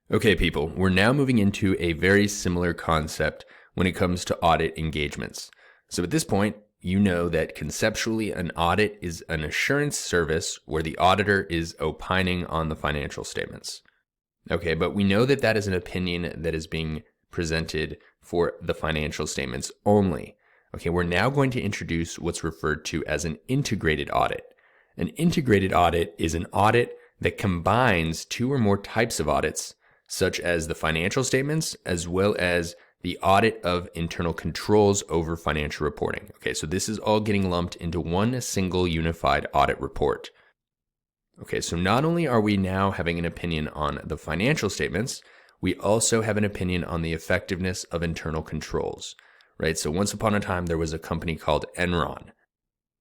Okay, people, we're now moving into a very similar concept when it comes to audit engagements. So at this point, you know that conceptually an audit is an assurance service where the auditor is opining on the financial statements. Okay, but we know that that is an opinion that is being presented for the financial statements only. Okay, we're now going to introduce what's referred to as an integrated audit. An integrated audit is an audit that combines two or more types of audits, such as the financial statements, as well as the audit of internal controls over financial reporting. Okay, so this is all getting lumped into one single unified audit report. Okay, so not only are we now having an opinion on the financial statements, we also have an opinion on the effectiveness of internal controls, right? So once upon a time, there was a company called Enron.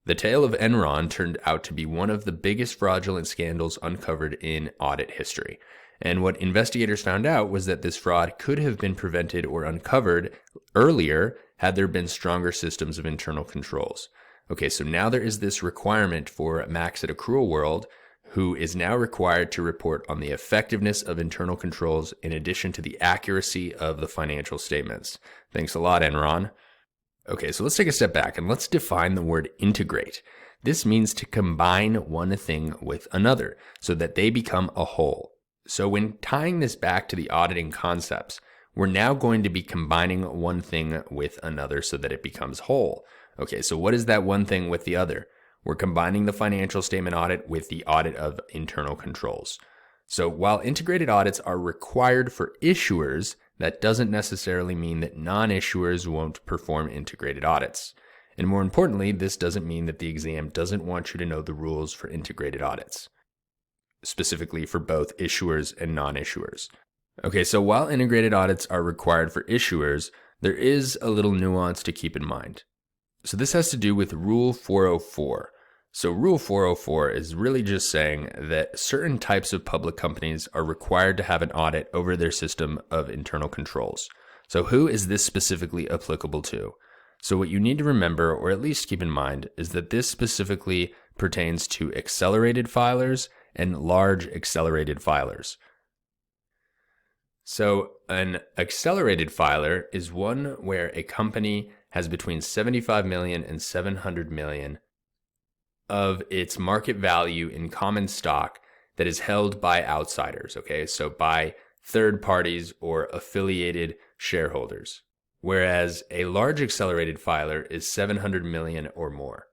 The tale of Enron turned out to be one of the biggest fraudulent scandals uncovered in audit history. And what investigators found out was that this fraud could have been prevented or uncovered earlier had there been stronger systems of internal controls. Okay, so now there is this requirement for Max at Accrual World, who is now required to report on the effectiveness of internal controls in addition to the accuracy of the financial statements. Thanks a lot, Enron. Okay, so let's take a step back and let's define the word integrate. This means to combine one thing with another so that they become a whole. So when tying this back to the auditing concepts, we're now going to be combining one thing with another so that it becomes whole. Okay, so what is that one thing with the other? We're combining the financial statement audit with the audit of internal controls. So while integrated audits are required for issuers, that doesn't necessarily mean that non-issuers won't perform integrated audits. And more importantly, this doesn't mean that the exam doesn't want you to know the rules for integrated audits, specifically for both issuers and non-issuers. Okay, so while integrated audits are required for issuers, there is a little nuance to keep in mind. So this has to do with Rule 404. So Rule 404 is really just saying that certain types of public companies are required to have an audit over their system of internal controls. So who is this specifically applicable to? So what you need to remember, or at least keep in mind, is that this specifically pertains to accelerated filers and large accelerated filers. So an accelerated filer is one where a company has between 75 million and 700 million of its market value in common stock that is held by outsiders, okay? So by third parties or affiliated shareholders, whereas a large accelerated filer is 700 million or more.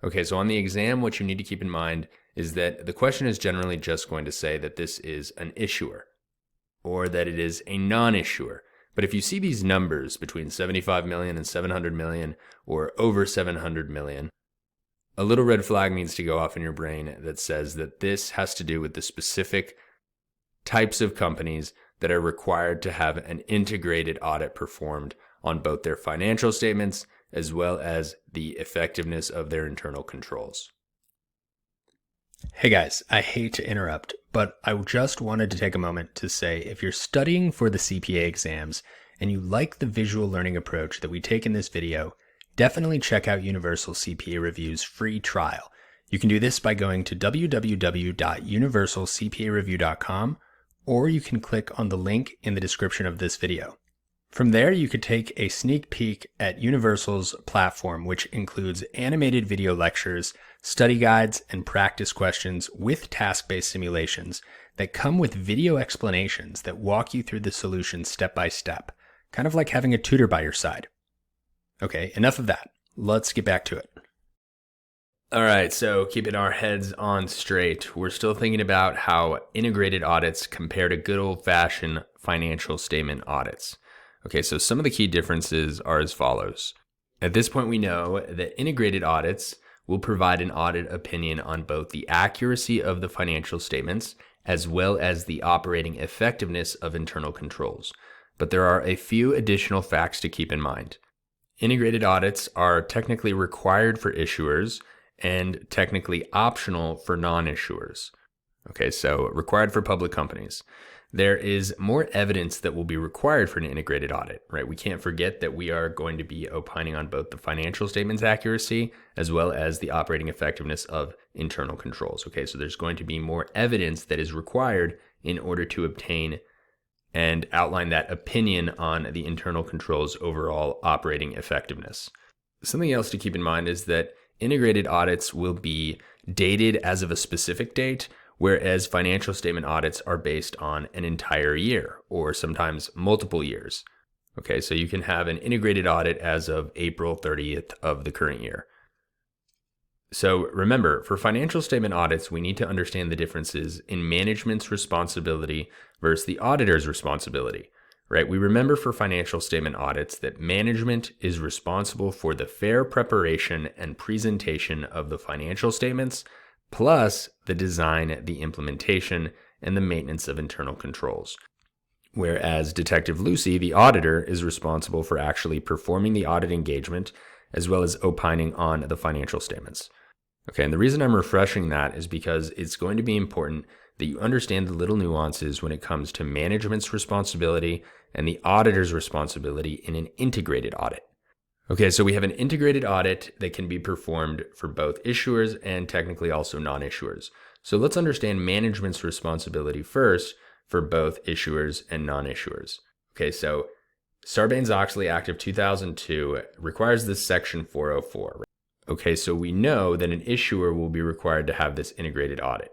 Okay, so on the exam, what you need to keep in mind is that the question is generally just going to say that this is an issuer or that it is a non-issuer. But if you see these numbers between 75 million and 700 million or over 700 million, a little red flag needs to go off in your brain that says that this has to do with the specific types of companies that are required to have an integrated audit performed on both their financial statements as well as the effectiveness of their internal controls. Hey guys, I hate to interrupt, but I just wanted to take a moment to say if you're studying for the CPA exams and you like the visual learning approach that we take in this video, definitely check out Universal CPA Review's free trial. You can do this by going to www.universalcpareview.com, or you can click on the link in the description of this video. From there, you could take a sneak peek at Universal's platform, which includes animated video lectures, study guides, and practice questions with task-based simulations that come with video explanations that walk you through the solution step by step, kind of like having a tutor by your side. Okay, enough of that. Let's get back to it. All right, so keeping our heads on straight, we're still thinking about how integrated audits compare to good old-fashioned financial statement audits. Okay, so some of the key differences are as follows. At this point, we know that integrated audits will provide an audit opinion on both the accuracy of the financial statements as well as the operating effectiveness of internal controls. But there are a few additional facts to keep in mind. Integrated audits are technically required for issuers and technically optional for non-issuers. Okay, so required for public companies. There is more evidence that will be required for an integrated audit, right? We can't forget that we are going to be opining on both the financial statements accuracy as well as the operating effectiveness of internal controls. Okay, so there's going to be more evidence that is required in order to obtain and outline that opinion on the internal controls' overall operating effectiveness. Something else to keep in mind is that integrated audits will be dated as of a specific date, whereas financial statement audits are based on an entire year or sometimes multiple years. Okay, so you can have an integrated audit as of April 30th of the current year. So remember, for financial statement audits, we need to understand the differences in management's responsibility versus the auditor's responsibility, right? We remember for financial statement audits that management is responsible for the fair preparation and presentation of the financial statements, plus the design, the implementation, and the maintenance of internal controls. Whereas Detective Lucy, the auditor, is responsible for actually performing the audit engagement as well as opining on the financial statements. Okay, and the reason I'm refreshing that is because it's going to be important that you understand the little nuances when it comes to management's responsibility and the auditor's responsibility in an integrated audit. Okay, so we have an integrated audit that can be performed for both issuers and technically also non-issuers. So let's understand management's responsibility first for both issuers and non-issuers. Okay, so Sarbanes-Oxley Act of 2002 requires this section 404. Okay, so we know that an issuer will be required to have this integrated audit.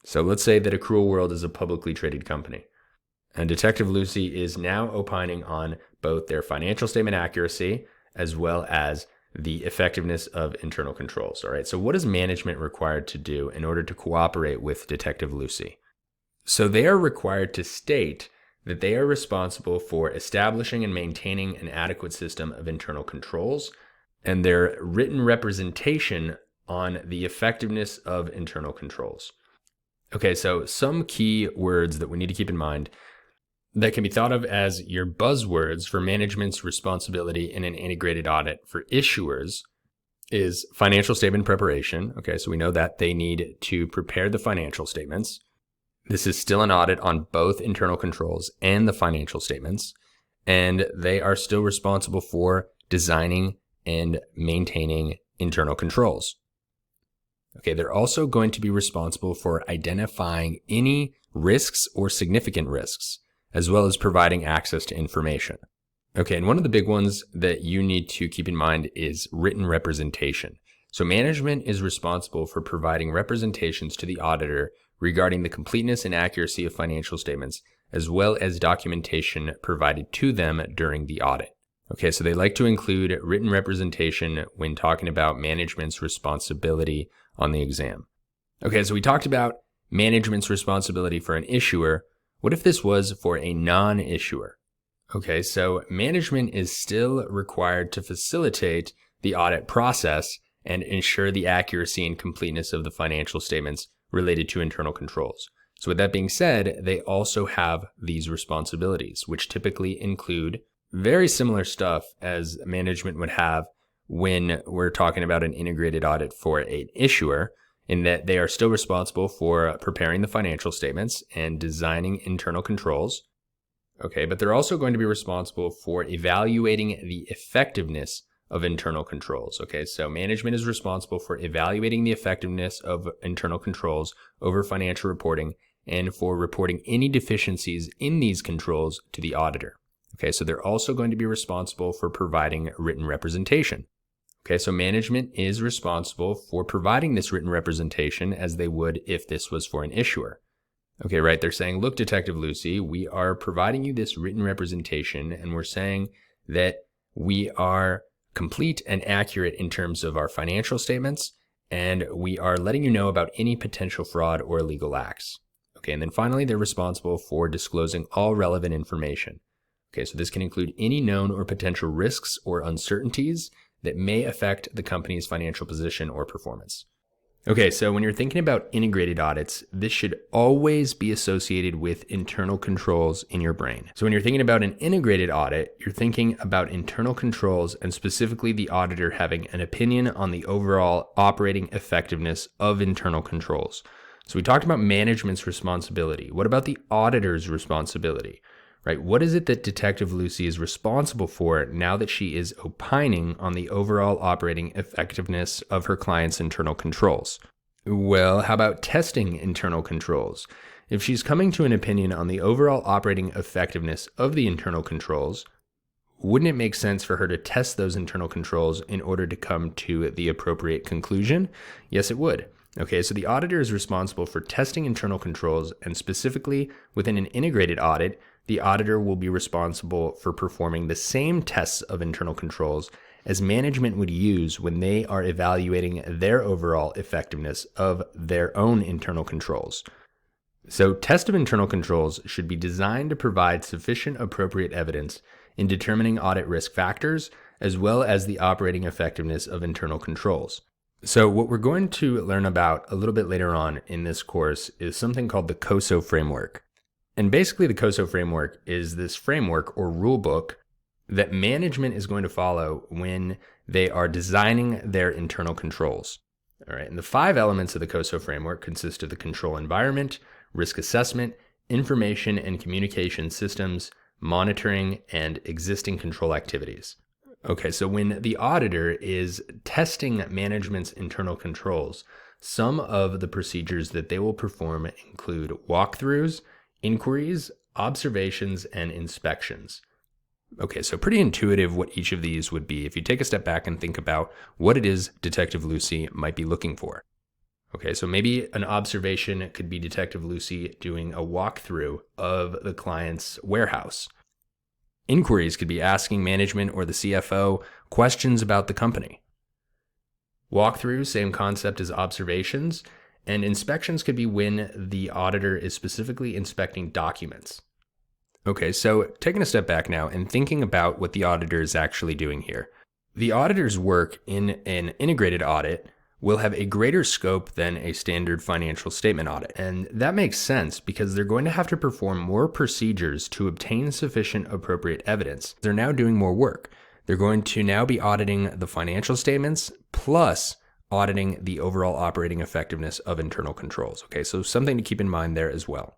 So let's say that Accrual World is a publicly traded company, and Detective Lucy is now opining on both their financial statement accuracy as well as the effectiveness of internal controls. All right, so what is management required to do in order to cooperate with Detective Lucy? So they are required to state that they are responsible for establishing and maintaining an adequate system of internal controls and their written representation on the effectiveness of internal controls. Okay, so some key words that we need to keep in mind that can be thought of as your buzzwords for management's responsibility in an integrated audit for issuers is financial statement preparation. Okay, so we know that they need to prepare the financial statements. This is still an audit on both internal controls and the financial statements, and they are still responsible for designing and maintaining internal controls. Okay, they're also going to be responsible for identifying any risks or significant risks, as well as providing access to information. Okay, and one of the big ones that you need to keep in mind is written representation. So management is responsible for providing representations to the auditor regarding the completeness and accuracy of financial statements, as well as documentation provided to them during the audit. Okay, so they like to include written representation when talking about management's responsibility on the exam. Okay, so we talked about management's responsibility for an issuer. What if this was for a non-issuer? Okay, so management is still required to facilitate the audit process and ensure the accuracy and completeness of the financial statements related to internal controls. So with that being said, they also have these responsibilities, which typically include very similar stuff as management would have when we're talking about an integrated audit for an issuer, in that they are still responsible for preparing the financial statements and designing internal controls. Okay, but they're also going to be responsible for evaluating the effectiveness of internal controls. Okay, so management is responsible for evaluating the effectiveness of internal controls over financial reporting and for reporting any deficiencies in these controls to the auditor. Okay, so they're also going to be responsible for providing written representation. Okay, so management is responsible for providing this written representation as they would if this was for an issuer. Okay, right, they're saying, look, Detective Lucy, we are providing you this written representation and we're saying that we are complete and accurate in terms of our financial statements, and we are letting you know about any potential fraud or illegal acts. Okay, and then finally, they're responsible for disclosing all relevant information. Okay, so this can include any known or potential risks or uncertainties that may affect the company's financial position or performance. Okay, so when you're thinking about integrated audits, this should always be associated with internal controls in your brain. So when you're thinking about an integrated audit, you're thinking about internal controls and specifically the auditor having an opinion on the overall operating effectiveness of internal controls. So we talked about management's responsibility. What about the auditor's responsibility? Right? What is it that Detective Lucy is responsible for now that she is opining on the overall operating effectiveness of her client's internal controls? Well, how about testing internal controls? If she's coming to an opinion on the overall operating effectiveness of the internal controls, wouldn't it make sense for her to test those internal controls in order to come to the appropriate conclusion? Yes, it would. Okay, so the auditor is responsible for testing internal controls, and specifically within an integrated audit, the auditor will be responsible for performing the same tests of internal controls as management would use when they are evaluating their overall effectiveness of their own internal controls. So, test of internal controls should be designed to provide sufficient appropriate evidence in determining audit risk factors, as well as the operating effectiveness of internal controls. So what we're going to learn about a little bit later on in this course is something called the COSO framework. And basically the COSO framework is this framework or rule book that management is going to follow when they are designing their internal controls. All right, and the 5 elements of the COSO framework consist of the control environment, risk assessment, information and communication systems, monitoring, and existing control activities. Okay, so when the auditor is testing management's internal controls, some of the procedures that they will perform include walkthroughs, inquiries, observations, and inspections. Okay, so pretty intuitive what each of these would be if you take a step back and think about what it is Detective Lucy might be looking for. Okay, so maybe an observation could be Detective Lucy doing a walkthrough of the client's warehouse. Inquiries could be asking management or the CFO questions about the company. Walkthroughs, same concept as observations, and inspections could be when the auditor is specifically inspecting documents. Okay, so taking a step back now and thinking about what the auditor is actually doing here. The auditor's work in an integrated audit will have a greater scope than a standard financial statement audit. And that makes sense because they're going to have to perform more procedures to obtain sufficient appropriate evidence. They're now doing more work. They're going to now be auditing the financial statements plus auditing the overall operating effectiveness of internal controls. Okay, so something to keep in mind there as well.